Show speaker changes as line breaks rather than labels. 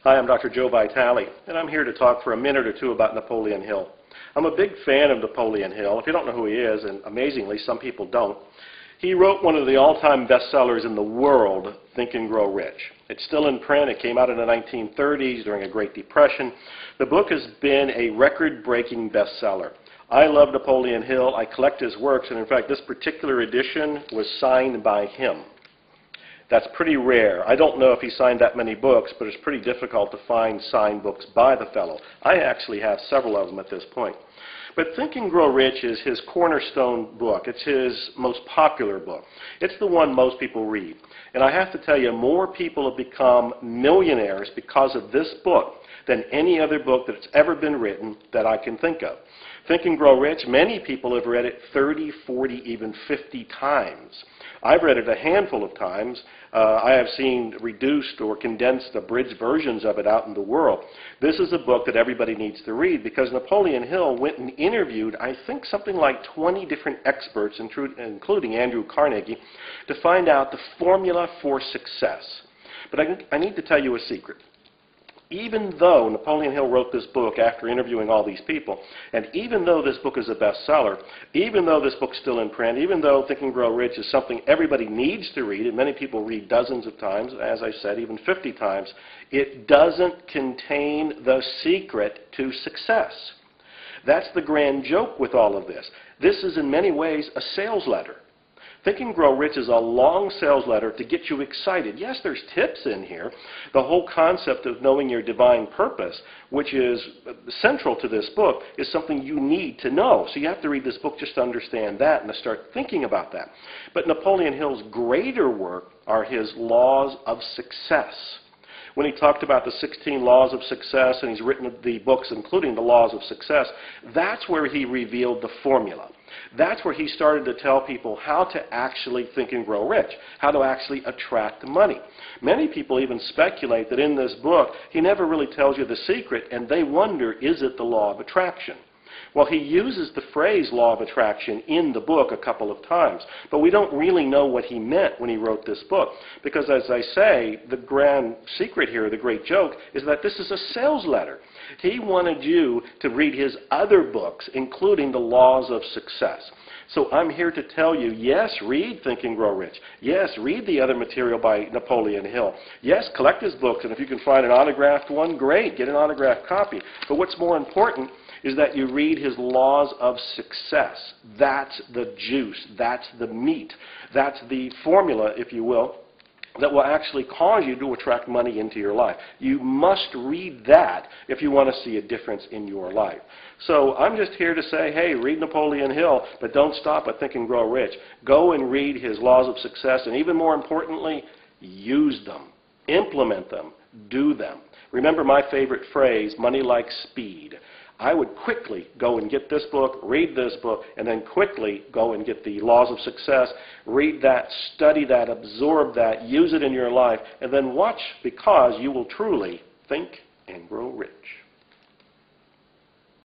Hi, I'm Dr. Joe Vitale, and I'm here to talk for a minute or two about Napoleon Hill. I'm a big fan of Napoleon Hill. If you don't know who he is, and amazingly some people don't, he wrote one of the all-time bestsellers in the world, Think and Grow Rich. It's still in print. It came out in the 1930s during a Great Depression. The book has been a record-breaking bestseller. I love Napoleon Hill. I collect his works, and in fact, this particular edition was signed by him. That's pretty rare. I don't know if he signed that many books, but it's pretty difficult to find signed books by the fellow. I actually have several of them at this point. But Think and Grow Rich is his cornerstone book. It's his most popular book. It's the one most people read. And I have to tell you, more people have become millionaires because of this book than any other book that's ever been written that I can think of. Think and Grow Rich, many people have read it 30, 40, even 50 times. I've read it a handful of times. I have seen reduced or condensed, abridged versions of it out in the world. This is a book that everybody needs to read because Napoleon Hill went and interviewed, I think, something like 20 different experts, including Andrew Carnegie, to find out the formula for success. But I need to tell you a secret. Even though Napoleon Hill wrote this book after interviewing all these people, and even though this book is a bestseller, even though this book's still in print, even though Think and Grow Rich is something everybody needs to read, and many people read dozens of times, as I said, even 50 times, it doesn't contain the secret to success. That's the grand joke with all of this. This is in many ways a sales letter. Think and Grow Rich is a long sales letter to get you excited. Yes, there's tips in here. The whole concept of knowing your divine purpose, which is central to this book, is something you need to know. So you have to read this book just to understand that and to start thinking about that. But Napoleon Hill's greater work are his laws of success. When he talked about the 16 laws of success, and he's written the books including the laws of success, that's where he revealed the formula. That's where he started to tell people how to actually think and grow rich, how to actually attract money. Many people even speculate that in this book, he never really tells you the secret, and they wonder, is it the law of attraction? Well, he uses the phrase law of attraction in the book a couple of times, but we don't really know what he meant when he wrote this book, because as I say, the grand secret here, the great joke, is that this is a sales letter. He wanted you to read his other books, including the laws of success. So I'm here to tell you, yes, read Think and Grow Rich. Yes, read the other material by Napoleon Hill. Yes, collect his books, and if you can find an autographed one, great, get an autographed copy. But what's more important is that you read his laws of success. That's the juice. That's the meat. That's the formula, if you will, that will actually cause you to attract money into your life. You must read that if you want to see a difference in your life. So I'm just here to say, hey, read Napoleon Hill, but don't stop at Think and Grow Rich. Go and read his laws of success, and even more importantly, use them. Implement them. Do them. Remember my favorite phrase, money like speed. I would quickly go and get this book, read this book, and then quickly go and get the laws of success, read that, study that, absorb that, use it in your life, and then watch, because you will truly think and grow rich.